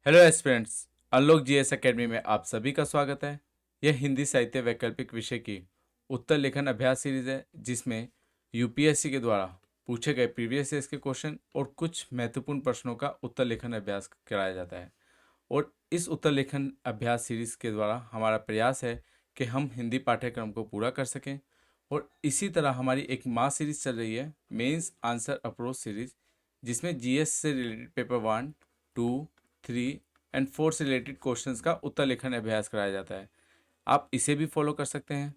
Hello aspirants, unlock GS academy में आप सभी का स्वागत है। यह हिंदी साहित्य वैकल्पिक विषय की उत्तर लेखन अभ्यास सीरीज है, जिसमें यूपीएससी के द्वारा पूछे गए प्रीवियस ईयर्स के क्वेश्चन और कुछ महत्वपूर्ण प्रश्नों का उत्तर लेखन अभ्यास कराया जाता है। और इस उत्तर लेखन अभ्यास सीरीज के द्वारा हमारा प्रयास है कि हम हिंदी पाठ्यक्रम को पूरा कर सकें। और इसी तरह हमारी एक मास सीरीज चल रही है, मेंस आंसर अप्रोच सीरीज, जिसमें जीएस से रिलेटेड पेपर 1, 2, 3 एंड 4 से रिलेटेड क्वेश्चंस का उत्तर लेखन अभ्यास कराया जाता है। आप इसे भी फॉलो कर सकते हैं।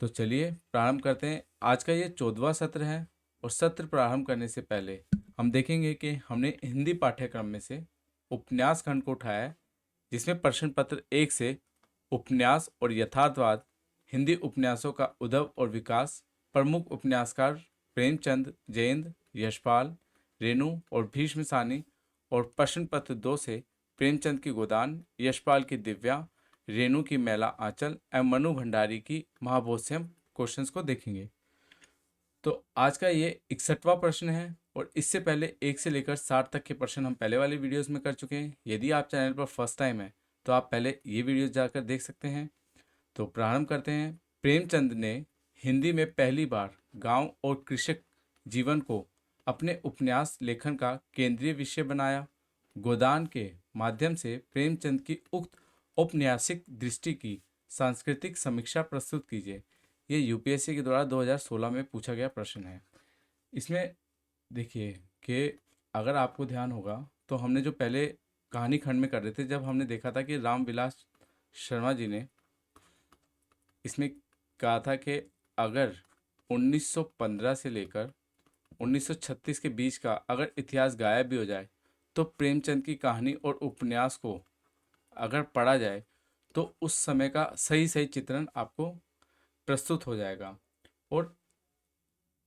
तो चलिए प्रारंभ करते हैं। आज का ये 14वां सत्र है और सत्र प्रारंभ करने से पहले हम देखेंगे कि हमने हिंदी पाठ्यक्रम में से उपन्यास खंड को उठाया है, जिसमें प्रश्न पत्र 1 से उपन्यास और यथार्थवाद, हिंदी उपन्यासों का उद्भव और विकास, प्रमुख उपन्यासकार प्रेमचंद, जयेंद्र, यशपाल, रेणु और भीष्म सानी, और प्रश्न पत्र 2 से प्रेमचंद की गोदान, यशपाल की दिव्या, रेणु की मैला आंचल एवं मनु भंडारी की महाभोज से हम क्वेश्चंस को देखेंगे। तो आज का ये 61वां प्रश्न है और इससे पहले 1 से लेकर 60 तक के प्रश्न हम पहले वाले वीडियोस में कर चुके हैं। यदि आप चैनल पर फर्स्ट टाइम है तो आप पहले ये वीडियोस जाकर देख सकते हैं। तो प्रारंभ करते हैं। प्रेमचंद ने हिंदी में पहली बार गांव और कृषक जीवन को अपने उपन्यास लेखन का केंद्रीय विषय बनाया। गोदान के माध्यम से प्रेमचंद की उक्त औपन्यासिक दृष्टि की सांस्कृतिक समीक्षा प्रस्तुत कीजिए। ये यूपीएससी के द्वारा 2016 में पूछा गया प्रश्न है। इसमें देखिए कि अगर आपको ध्यान होगा तो हमने जो पहले कहानी खंड में कर रहे थे, जब हमने देखा था कि रामविलास शर्मा जी ने इसमें कहा था कि अगर 1915 से लेकर 1936 के बीच का अगर इतिहास गायब भी हो जाए तो प्रेमचंद की कहानी और उपन्यास को अगर पढ़ा जाए तो उस समय का सही सही चित्रण आपको प्रस्तुत हो जाएगा। और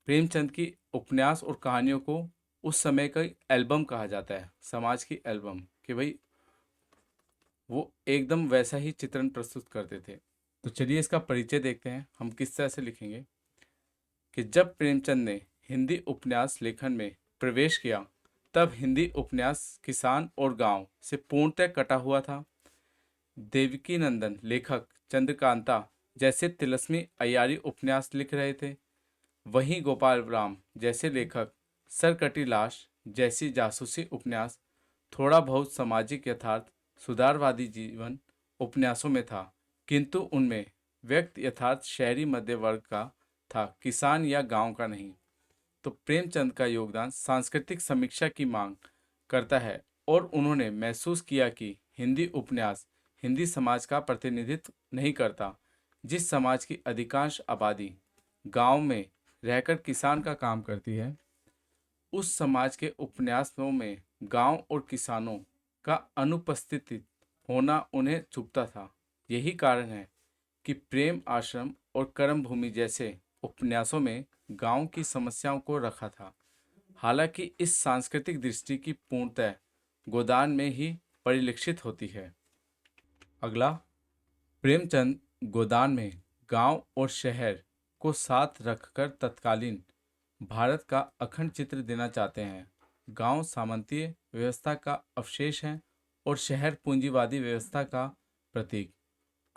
प्रेमचंद की उपन्यास और कहानियों को उस समय का एल्बम कहा जाता है, समाज की एल्बम, कि भाई वो एकदम वैसा ही चित्रण प्रस्तुत करते थे। तो चलिए इसका परिचय देखते हैं, हम किस तरह से लिखेंगे कि जब प्रेमचंद ने हिंदी उपन्यास लेखन में प्रवेश किया तब हिंदी उपन्यास किसान और गांव से पूर्णतः कटा हुआ था। देवकी नंदन लेखक चंद्रकांता जैसे तिलस्मी अय्यारी उपन्यास लिख रहे थे, वहीं गोपाल राम जैसे लेखक सरकटी लाश जैसी जासूसी उपन्यास, थोड़ा बहुत सामाजिक यथार्थ, सुधारवादी जीवन उपन्यासों में था, किंतु उनमें व्यक्त यथार्थ शहरी मध्य वर्ग का था, किसान या गांव का नहीं। तो प्रेमचंद का योगदान सांस्कृतिक समीक्षा की मांग करता है और उन्होंने महसूस किया कि हिंदी उपन्यास हिंदी समाज का प्रतिनिधित्व नहीं करता, जिस समाज की अधिकांश आबादी गांव में रहकर किसान का काम करती है। उस समाज के उपन्यासों में गांव और किसानों का अनुपस्थित होना उन्हें चुभता था। यही कारण है कि प्रेम आश्रम और कर्म भूमि जैसे उपन्यासों में गांव की समस्याओं को रखा था। हालांकि इस सांस्कृतिक दृष्टि की पूर्णतः गोदान में ही परिलक्षित होती है। अगला, प्रेमचंद गोदान में गांव और शहर को साथ रखकर तत्कालीन भारत का अखंड चित्र देना चाहते हैं। गांव सामंतीय व्यवस्था का अवशेष है और शहर पूंजीवादी व्यवस्था का प्रतीक।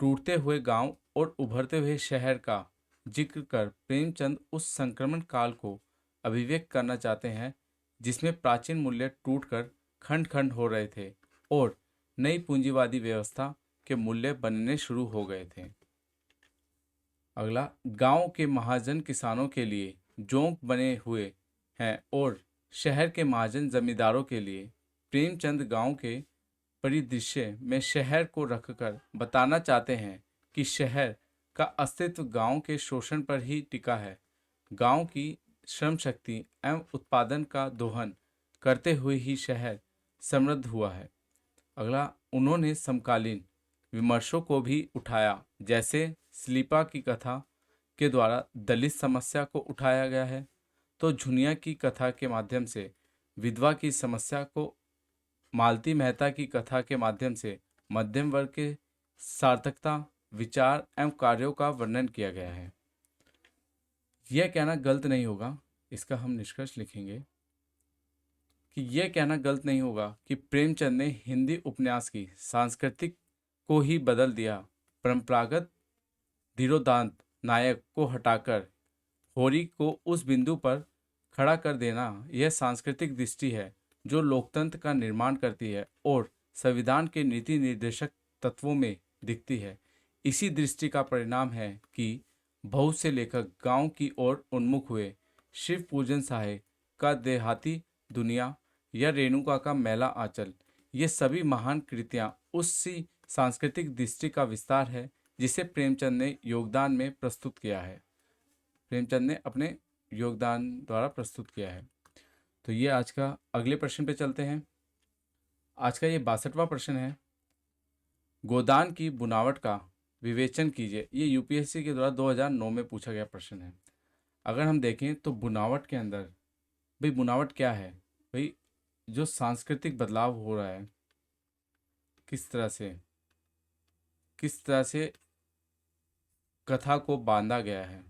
टूटते हुए गांव और उभरते हुए शहर का जिक्र कर प्रेमचंद उस संक्रमण काल को अभिव्यक्त करना चाहते हैं जिसमें प्राचीन मूल्य टूटकर खंड खंड हो रहे थे और नई पूंजीवादी व्यवस्था के मूल्य बनने शुरू हो गए थे। अगला, गांव के महाजन किसानों के लिए जोंक बने हुए हैं और शहर के महाजन जमींदारों के लिए। प्रेमचंद गांव के परिदृश्य में शहर को रखकर बताना चाहते हैं कि शहर का अस्तित्व गांव के शोषण पर ही टिका है। गांव की श्रम शक्ति एवं उत्पादन का दोहन करते हुए ही शहर समृद्ध हुआ है। अगला, उन्होंने समकालीन विमर्शों को भी उठाया, जैसे स्लीपा की कथा के द्वारा दलित समस्या को उठाया गया है, तो झुनिया की कथा के माध्यम से विधवा की समस्या को, मालती मेहता की कथा के माध्यम से मध्यम वर्ग के सार्थकता, विचार एवं कार्यों का वर्णन किया गया है। यह कहना गलत नहीं होगा, इसका हम निष्कर्ष लिखेंगे कि यह कहना गलत नहीं होगा कि प्रेमचंद ने हिंदी उपन्यास की सांस्कृतिक को ही बदल दिया। परंपरागत धीरोदात्त नायक को हटाकर होरी को उस बिंदु पर खड़ा कर देना यह सांस्कृतिक दृष्टि है जो लोकतंत्र का निर्माण करती है और संविधान के नीति निर्देशक तत्वों में दिखती है। इसी दृष्टि का परिणाम है कि बहुत से लेखक गांव की ओर उन्मुख हुए। शिव पूजन सहाय का देहाती दुनिया या रेणुका का मैला आंचल, ये सभी महान कृतियां उसी सांस्कृतिक दृष्टि का विस्तार है जिसे प्रेमचंद ने योगदान में प्रस्तुत किया है। प्रेमचंद ने अपने योगदान द्वारा प्रस्तुत किया है। तो ये आज का, अगले प्रश्न पे चलते हैं। आज का ये 62वां प्रश्न है। गोदान की बुनावट का विवेचन कीजिए। ये यूपीएससी के द्वारा 2009 में पूछा गया प्रश्न है। अगर हम देखें तो बुनावट के अंदर, भाई बुनावट क्या है? भाई जो सांस्कृतिक बदलाव हो रहा है, किस तरह से कथा को बांधा गया है,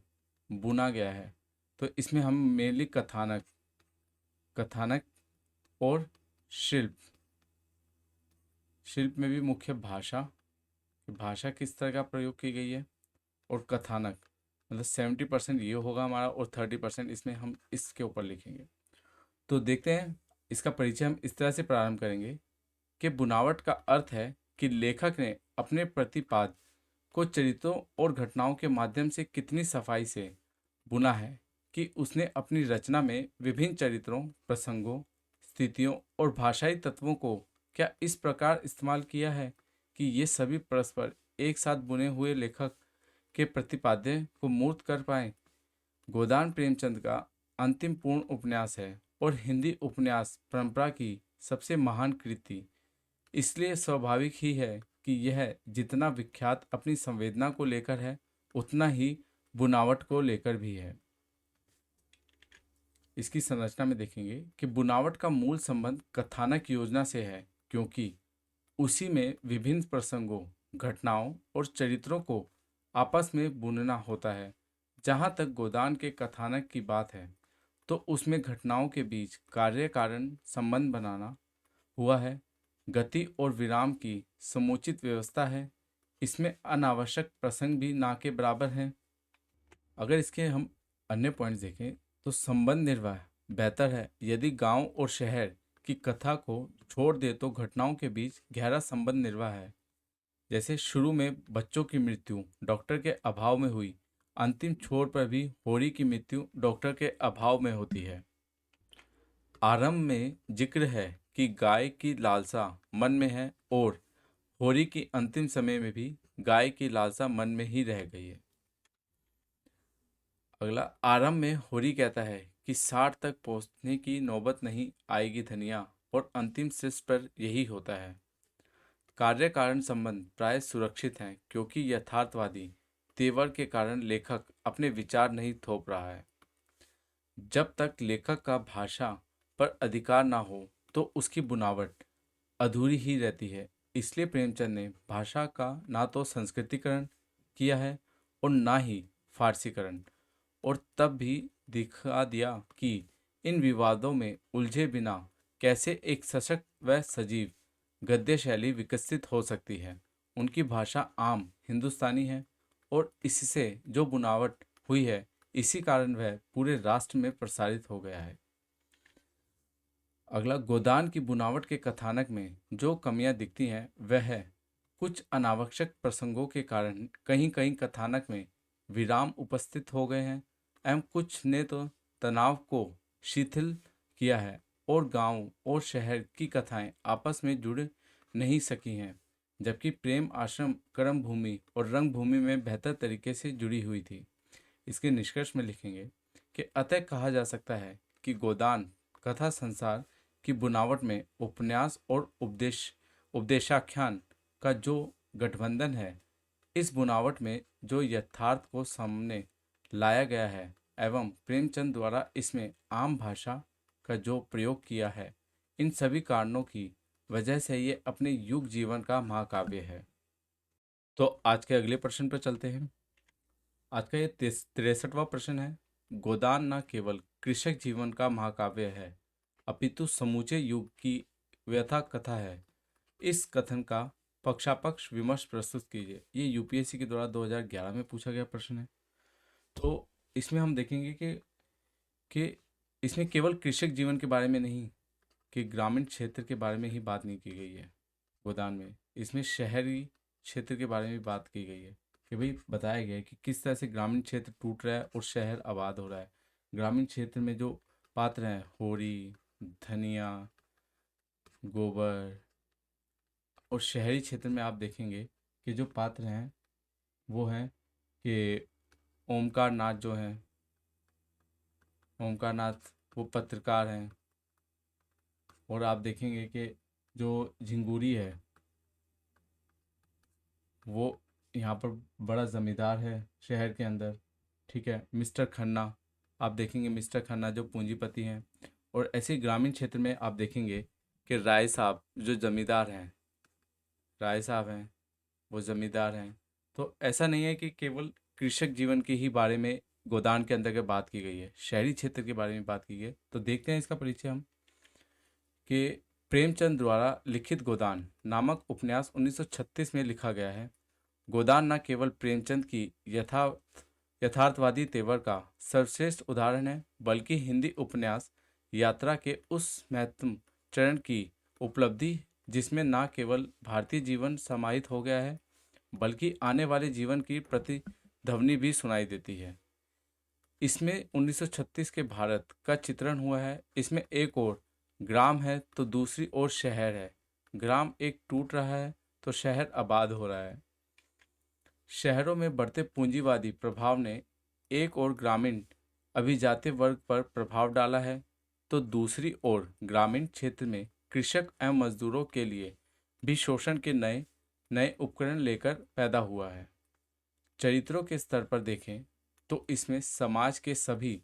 बुना गया है। तो इसमें हम मेनली कथानक और शिल्प में भी मुख्य भाषा किस तरह का प्रयोग की गई है, और कथानक मतलब 70% ये होगा हमारा और 30% इसमें हम इसके ऊपर लिखेंगे। तो देखते हैं, इसका परिचय हम इस तरह से प्रारंभ करेंगे कि बुनावट का अर्थ है कि लेखक ने अपने प्रतिपाद को चरित्रों और घटनाओं के माध्यम से कितनी सफाई से बुना है कि उसने अपनी रचना में विभिन्न चरित्रों, प्रसंगों, स्थितियों और भाषाई तत्वों को क्या इस प्रकार इस्तेमाल किया है कि ये सभी परस्पर एक साथ बुने हुए लेखक के प्रतिपाद्य को मूर्त कर पाए। गोदान प्रेमचंद का अंतिम पूर्ण उपन्यास है और हिंदी उपन्यास परंपरा की सबसे महान कृति। इसलिए स्वाभाविक ही है कि यह जितना विख्यात अपनी संवेदना को लेकर है, उतना ही बुनावट को लेकर भी है। इसकी संरचना में देखेंगे कि बुनावट का मूल संबंध कथानक योजना से है, क्योंकि उसी में विभिन्न प्रसंगों, घटनाओं और चरित्रों को आपस में बुनना होता है। जहाँ तक गोदान के कथानक की बात है, तो उसमें घटनाओं के बीच कार्य कारण संबंध बनाना हुआ है। गति और विराम की समुचित व्यवस्था है। इसमें अनावश्यक प्रसंग भी ना के बराबर हैं। अगर इसके हम अन्य पॉइंट्स देखें तो संबंध निर्वाह बेहतर है यदि गांव और शहर की कथा को छोड़ दे तो घटनाओं के बीच गहरा संबंध निर्वाह है। जैसे शुरू में बच्चों की मृत्यु डॉक्टर के अभाव में हुई, अंतिम छोर पर भी होरी की मृत्यु डॉक्टर के अभाव में होती है। आरंभ में जिक्र है कि गाय की लालसा मन में है और होरी की अंतिम समय में भी गाय की लालसा मन में ही रह गई है। अगला, आरंभ में होरी कहता है कि 60 तक पहुंचने की नौबत नहीं आएगी धनिया, और अंतिम शीर्ष पर यही होता है। कार्य कारण संबंध प्राय सुरक्षित हैं क्योंकि यथार्थवादी तेवर के कारण लेखक अपने विचार नहीं थोप रहा है। जब तक लेखक का भाषा पर अधिकार ना हो तो उसकी बुनावट अधूरी ही रहती है। इसलिए प्रेमचंद ने भाषा का ना तो संस्कृतिकरण किया है और ना ही फारसीकरण, और तब भी दिखा दिया कि इन विवादों में उलझे बिना कैसे एक सशक्त व सजीव गद्य शैली विकसित हो सकती है। उनकी भाषा आम हिंदुस्तानी है और इससे जो बुनावट हुई है, इसी कारण वह पूरे राष्ट्र में प्रसारित हो गया है। अगला, गोदान की बुनावट के कथानक में जो कमियां दिखती हैं वह है कुछ अनावश्यक प्रसंगों के कारण कहीं कहीं कथानक में विराम उपस्थित हो गए हैं, एवं कुछ ने तो तनाव को शिथिल किया है और गांव और शहर की कथाएं आपस में जुड़ नहीं सकी हैं, जबकि प्रेम आश्रम कर्म भूमि और रंग भूमि में बेहतर तरीके से जुड़ी हुई थी। इसके निष्कर्ष में लिखेंगे कि अतः कहा जा सकता है कि गोदान कथा संसार की बुनावट में उपन्यास और उपदेशाख्यान का जो गठबंधन है, इस बुनावट में जो यथार्थ को सामने लाया गया है एवं प्रेमचंद द्वारा इसमें आम भाषा का जो प्रयोग किया है, इन सभी कारणों की वजह से ये अपने युग जीवन का महाकाव्य है। तो आज के अगले प्रश्न पर चलते हैं। आज का ये 63वां प्रश्न है। गोदान न केवल कृषक जीवन का महाकाव्य है, अपितु समूचे युग की व्यथा कथा है। इस कथन का पक्षापक्ष विमर्श प्रस्तुत कीजिए। ये यूपीएससी के द्वारा 2011 में पूछा गया प्रश्न है। तो इसमें हम देखेंगे कि इसमें केवल कृषक जीवन के बारे में नहीं, कि ग्रामीण क्षेत्र के बारे में ही बात नहीं की गई है गोदान में। इसमें शहरी क्षेत्र के बारे में भी बात की गई है कि भाई बताया गया है कि किस तरह से ग्रामीण क्षेत्र टूट रहा है और शहर आबाद हो रहा है। ग्रामीण क्षेत्र में जो पात्र हैं, होरी, धनिया, गोबर, और शहरी क्षेत्र में आप देखेंगे कि जो पात्र हैं वो हैं कि ओमकार नाथ जो हैं, ओमकार नाथ वो पत्रकार हैं। और आप देखेंगे कि जो झिंगुरी है वो यहाँ पर बड़ा ज़मींदार है शहर के अंदर, ठीक है। मिस्टर खन्ना, आप देखेंगे मिस्टर खन्ना जो पूंजीपति हैं। और ऐसे ही ग्रामीण क्षेत्र में आप देखेंगे कि राय साहब जो ज़मींदार हैं, राय साहब हैं वो ज़मींदार हैं। तो ऐसा नहीं है कि केवल कृषक जीवन के ही बारे में गोदान के अंदर के बात की गई है, शहरी क्षेत्र के बारे में बात की गई है। तो देखते हैं इसका परिचय हम, कि प्रेमचंद द्वारा लिखित गोदान नामक उपन्यास 1936 में लिखा गया है। गोदान न केवल प्रेमचंद की यथार्थवादी तेवर का सर्वश्रेष्ठ उदाहरण है, बल्कि हिंदी उपन्यास यात्रा के उस महत्तम चरण की उपलब्धि जिसमें न केवल भारतीय जीवन समाहित हो गया है, बल्कि आने वाले जीवन की प्रतिध्वनि भी सुनाई देती है। इसमें 1936 के भारत का चित्रण हुआ है। इसमें एक ओर ग्राम है तो दूसरी ओर शहर है। ग्राम एक टूट रहा है तो शहर आबाद हो रहा है। शहरों में बढ़ते पूंजीवादी प्रभाव ने एक ओर ग्रामीण अभिजात वर्ग पर प्रभाव डाला है, तो दूसरी ओर ग्रामीण क्षेत्र में कृषक एवं मजदूरों के लिए भी शोषण के नए नए उपकरण लेकर पैदा हुआ है। चरित्रों के स्तर पर देखें तो इसमें समाज के सभी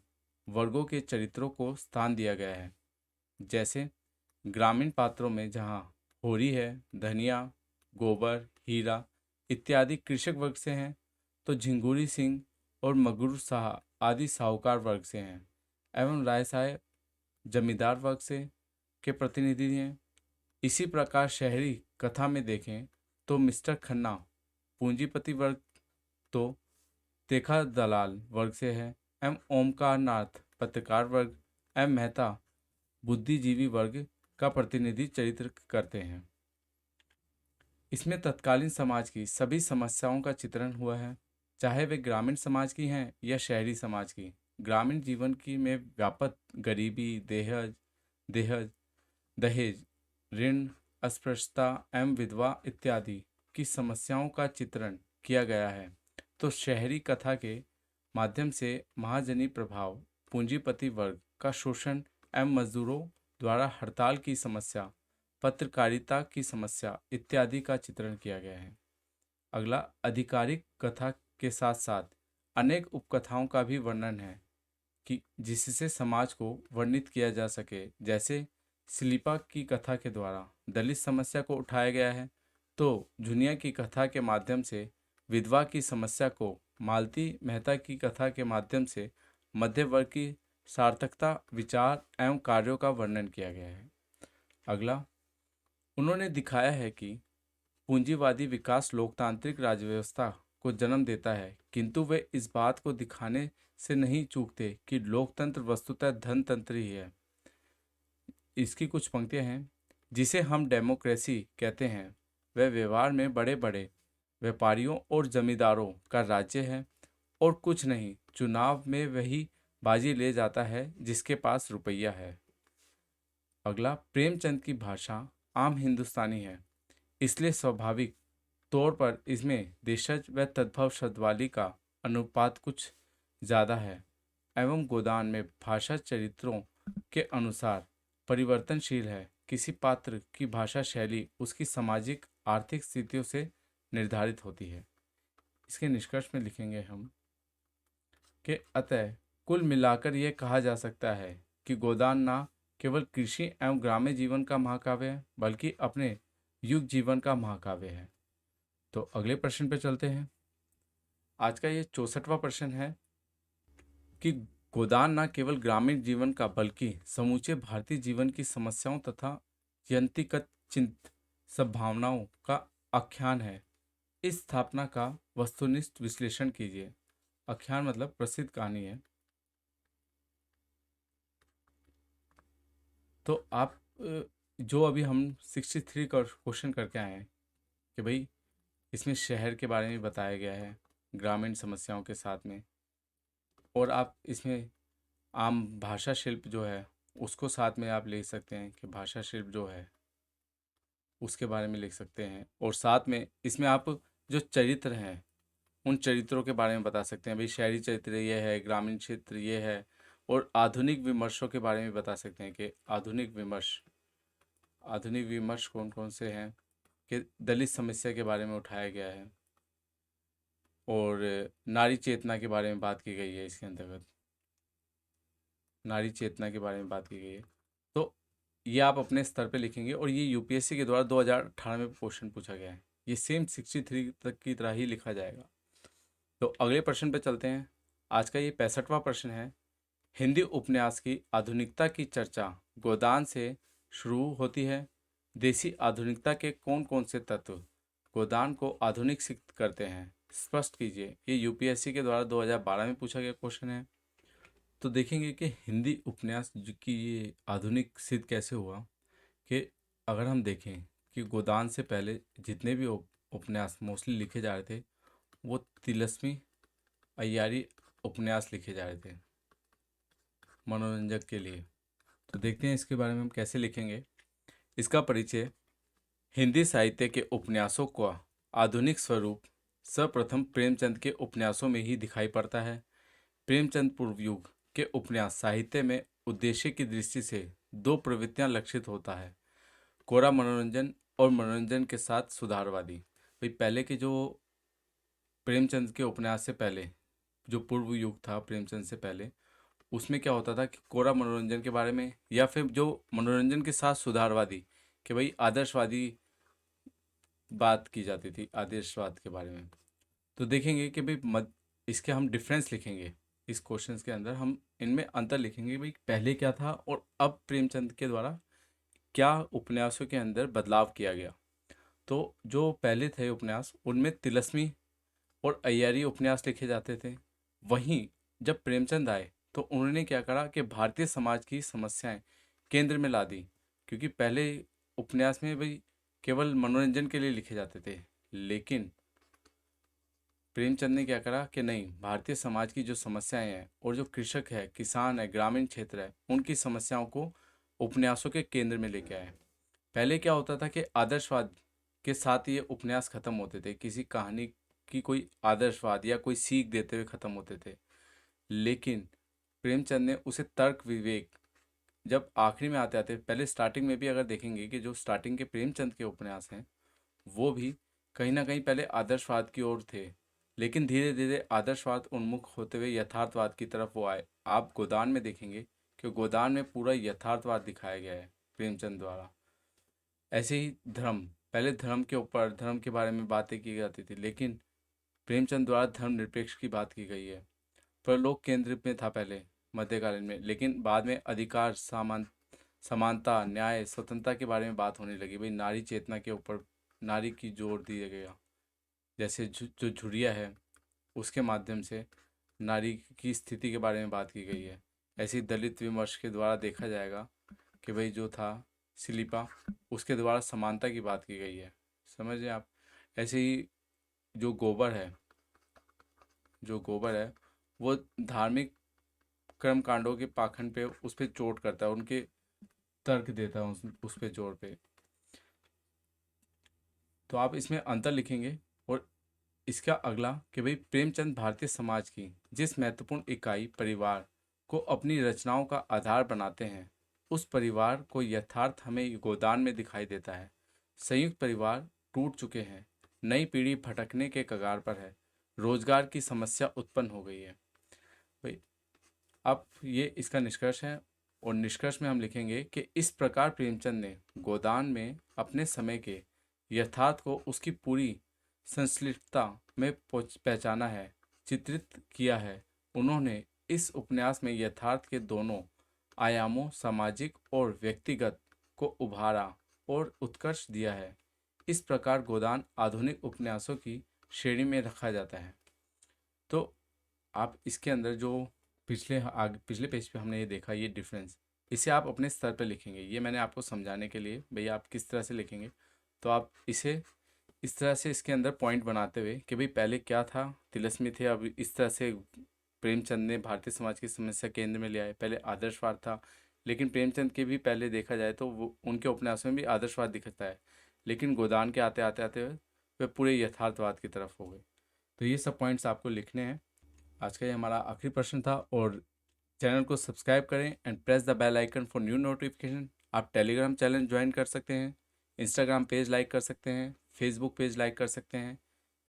वर्गों के चरित्रों को स्थान दिया गया है। जैसे ग्रामीण पात्रों में जहाँ होरी है, धनिया, गोबर, हीरा इत्यादि कृषक वर्ग से हैं, तो झिंगुरी सिंह और मगरू शाह आदि साहूकार वर्ग से हैं, एवं राय साहब जमींदार वर्ग से के प्रतिनिधि हैं। इसी प्रकार शहरी कथा में देखें तो मिस्टर खन्ना पूंजीपति वर्ग, तो तेखा दलाल वर्ग से है, एवं ओमकार नाथ पत्रकार वर्ग, एवं मेहता बुद्धिजीवी वर्ग का प्रतिनिधि चरित्र करते हैं। इसमें तत्कालीन समाज की सभी समस्याओं का चित्रण हुआ है, चाहे वे ग्रामीण समाज की हैं या शहरी समाज की। ग्रामीण जीवन की में व्यापक गरीबी, देहज, दहेज, ऋण, अस्पृश्यता एवं विधवा इत्यादि की समस्याओं का चित्रण किया गया है। तो शहरी कथा के माध्यम से महाजनी प्रभाव, पूंजीपति वर्ग का शोषण एवं मजदूरों द्वारा हड़ताल की समस्या, पत्रकारिता की समस्या इत्यादि का चित्रण किया गया है। अगला आधिकारिक कथा के साथ साथ अनेक उपकथाओं का भी वर्णन है कि जिससे समाज को वर्णित किया जा सके। जैसे शिल्पा की कथा के द्वारा दलित समस्या को उठाया गया है, तो झुनिया की कथा के माध्यम से विधवा की समस्या को, मालती मेहता की कथा के माध्यम से मध्य वर्ग की सार्थकता, विचार एवं कार्यों का वर्णन किया गया है। अगला, उन्होंने दिखाया है कि पूंजीवादी विकास लोकतांत्रिक राज्यव्यवस्था को जन्म देता है, किंतु वे इस बात को दिखाने से नहीं चूकते कि लोकतंत्र वस्तुतः धनतंत्र ही है। इसकी कुछ पंक्तियां हैं। जिसे हम डेमोक्रेसी कहते हैं वह व्यवहार में बड़े बड़े व्यापारियों और जमींदारों का राज्य है, और कुछ नहीं, चुनाव में वही बाजी ले जाता है जिसके पास रुपया है। अगला, प्रेमचंद की भाषा आम हिंदुस्तानी है, इसलिए स्वाभाविक तौर पर इसमें देशज व तद्भव शब्दावली का अनुपात कुछ ज़्यादा है, एवं गोदान में भाषा चरित्रों के अनुसार परिवर्तनशील है। किसी पात्र की भाषा शैली उसकी सामाजिक आर्थिक स्थितियों से निर्धारित होती है। इसके निष्कर्ष में लिखेंगे हम कि अतः कुल मिलाकर यह कहा जा सकता है कि गोदान ना केवल कृषि एवं ग्राम्य जीवन का महाकाव्य है, बल्कि अपने युग जीवन का महाकाव्य है। तो अगले प्रश्न पे चलते हैं। आज का ये 64वां प्रश्न है कि गोदान न केवल ग्रामीण जीवन का बल्कि समूचे भारतीय जीवन की समस्याओं तथा यंत्रिगत चिंत संभावनाओं का आख्यान है। इस स्थापना का वस्तुनिष्ठ विश्लेषण कीजिए। आख्यान मतलब प्रसिद्ध कहानी है। तो आप जो अभी हम 63 का क्वेश्चन करके आए हैं कि भाई इसमें शहर के बारे में बताया गया है ग्रामीण समस्याओं के साथ में, और आप इसमें आम भाषा शिल्प जो है उसको साथ में आप ले सकते हैं कि भाषा शिल्प जो है उसके बारे में लिख सकते हैं, और साथ में इसमें आप जो चरित्र हैं उन चरित्रों के बारे में बता सकते हैं। भाई शहरी चरित्र ये है, ग्रामीण क्षेत्र ये है, और आधुनिक विमर्शों के बारे में बता सकते हैं कि आधुनिक विमर्श कौन कौन से हैं, कि दलित समस्या के बारे में उठाया गया है, और नारी चेतना के बारे में बात की गई है। इसके अंतर्गत नारी चेतना के बारे में बात की गई है। तो ये आप अपने स्तर पे लिखेंगे, और ये यूपीएससी के द्वारा 2018 में क्वेश्चन पूछा गया है। ये सेम 63 तक की तरह ही लिखा जाएगा। तो अगले प्रश्न पे चलते हैं। आज का ये 65वां प्रश्न है। हिंदी उपन्यास की आधुनिकता की चर्चा गोदान से शुरू होती है। देसी आधुनिकता के कौन कौन से तत्व गोदान को आधुनिक सिद्ध करते हैं, स्पष्ट कीजिए। ये यूपीएससी के द्वारा 2012 में पूछा गया क्वेश्चन है। तो देखेंगे कि हिंदी उपन्यास की ये आधुनिक सिद्ध कैसे हुआ, कि अगर हम देखें कि गोदान से पहले जितने भी उपन्यास मोस्टली लिखे जा रहे थे वो तिलस्मी अय्यारी उपन्यास लिखे जा रहे थे मनोरंजक के लिए। तो देखते हैं इसके बारे में हम कैसे लिखेंगे। इसका परिचय हिंदी साहित्य के उपन्यासों का आधुनिक स्वरूप सर्वप्रथम प्रेमचंद के उपन्यासों में ही दिखाई पड़ता है। प्रेमचंद पूर्व युग के उपन्यास साहित्य में उद्देश्य की दृष्टि से दो प्रवृत्तियां लक्षित होता है, कोरा मनोरंजन और मनोरंजन के साथ सुधारवादी। भाई पहले के जो प्रेमचंद के उपन्यास से पहले जो पूर्व युग था प्रेमचंद से पहले, उसमें क्या होता था कि कोरा मनोरंजन के बारे में, या फिर जो मनोरंजन के साथ सुधारवादी, कि भाई आदर्शवादी बात की जाती थी आदर्शवाद के बारे में। तो देखेंगे कि भाई इसके हम डिफरेंस लिखेंगे। इस क्वेश्चंस के अंदर हम इनमें अंतर लिखेंगे, भाई पहले क्या था और अब प्रेमचंद के द्वारा क्या उपन्यासों के अंदर बदलाव किया गया। तो जो पहले थे उपन्यास उनमें तिलस्मी और अय्यारी उपन्यास लिखे जाते थे। वहीं जब प्रेमचंद आए तो उन्होंने क्या करा कि भारतीय समाज की समस्याएं केंद्र में ला दी, क्योंकि पहले उपन्यास में भाई केवल मनोरंजन के लिए लिखे जाते थे, लेकिन प्रेमचंद ने क्या करा कि नहीं, भारतीय समाज की जो समस्याएं हैं और जो कृषक है, किसान है, ग्रामीण क्षेत्र है, उनकी समस्याओं को उपन्यासों के केंद्र में लेके आए। पहले क्या होता था कि आदर्शवाद के साथ ये उपन्यास खत्म होते थे, किसी कहानी की कोई आदर्शवाद या कोई सीख देते हुए खत्म होते थे। लेकिन प्रेमचंद ने उसे तर्क विवेक, जब आखिरी में आते आते, पहले स्टार्टिंग में भी अगर देखेंगे कि जो स्टार्टिंग के प्रेमचंद के उपन्यास हैं वो भी कहीं ना कहीं पहले आदर्शवाद की ओर थे, लेकिन धीरे धीरे आदर्शवाद उन्मुख होते हुए यथार्थवाद की तरफ वो आए। आप गोदान में देखेंगे कि गोदान में पूरा यथार्थवाद दिखाया गया है प्रेमचंद द्वारा। ऐसे ही धर्म, पहले धर्म के ऊपर, धर्म के बारे में बातें की जाती थी, लेकिन प्रेमचंद द्वारा धर्मनिरपेक्ष की बात की गई है। परलोक केंद्रित में था पहले मध्यकालीन में, लेकिन बाद में अधिकार, समानता, न्याय, स्वतंत्रता के बारे में बात होने लगी। भाई नारी चेतना के ऊपर नारी की जोर दिया गया। जैसे जो झुरिया है उसके माध्यम से नारी की स्थिति के बारे में बात की गई है। ऐसे ही दलित विमर्श के द्वारा देखा जाएगा कि भाई जो था शिलीपा, उसके द्वारा समानता की बात की गई है। समझे आप। ऐसे ही जो गोबर है वो धार्मिक कर्म कांडों के पाखंड पे उस पर चोट करता है, उनके तर्क देता है उस पे जोर पे। तो आप इसमें अंतर लिखेंगे। और इसका अगला कि भाई प्रेमचंद भारतीय समाज की जिस महत्वपूर्ण इकाई परिवार को अपनी रचनाओं का आधार बनाते हैं, उस परिवार को यथार्थ हमें गोदान में दिखाई देता है। संयुक्त परिवार टूट चुके हैं, नई पीढ़ी भटकने के कगार पर है, रोजगार की समस्या उत्पन्न हो गई है। भाई अब ये इसका निष्कर्ष है, और निष्कर्ष में हम लिखेंगे कि इस प्रकार प्रेमचंद ने गोदान में अपने समय के यथार्थ को उसकी पूरी संश्लिष्टता में पहचाना है, चित्रित किया है। उन्होंने इस उपन्यास में यथार्थ के दोनों आयामों सामाजिक और व्यक्तिगत को उभारा और उत्कर्ष दिया है। इस प्रकार गोदान आधुनिक उपन्यासों की श्रेणी में रखा जाता है। तो आप इसके अंदर जो पिछले पेज पे हमने ये देखा, ये डिफरेंस, इसे आप अपने स्तर पर लिखेंगे। ये मैंने आपको समझाने के लिए, भैया आप किस तरह से लिखेंगे, तो आप इसे इस तरह से इसके अंदर पॉइंट बनाते हुए कि भाई पहले क्या था, तिलस्मी थे, अब इस तरह से प्रेमचंद ने भारतीय समाज की समस्या केंद्र में लिया है। पहले आदर्शवाद था, लेकिन प्रेमचंद के भी पहले देखा जाए तो वो उनके उपन्यासों में भी आदर्शवाद दिखता है, लेकिन गोदान के आते आते आते वे पूरे यथार्थवाद की तरफ हो गए। तो ये सब पॉइंट्स आपको लिखने हैं। आज का ये हमारा आखिरी प्रश्न था। और चैनल को सब्सक्राइब करें and press the bell icon for new notification. आप टेलीग्राम चैनल ज्वाइन कर सकते हैं, इंस्टाग्राम पेज लाइक कर सकते हैं, फेसबुक पेज लाइक कर सकते हैं।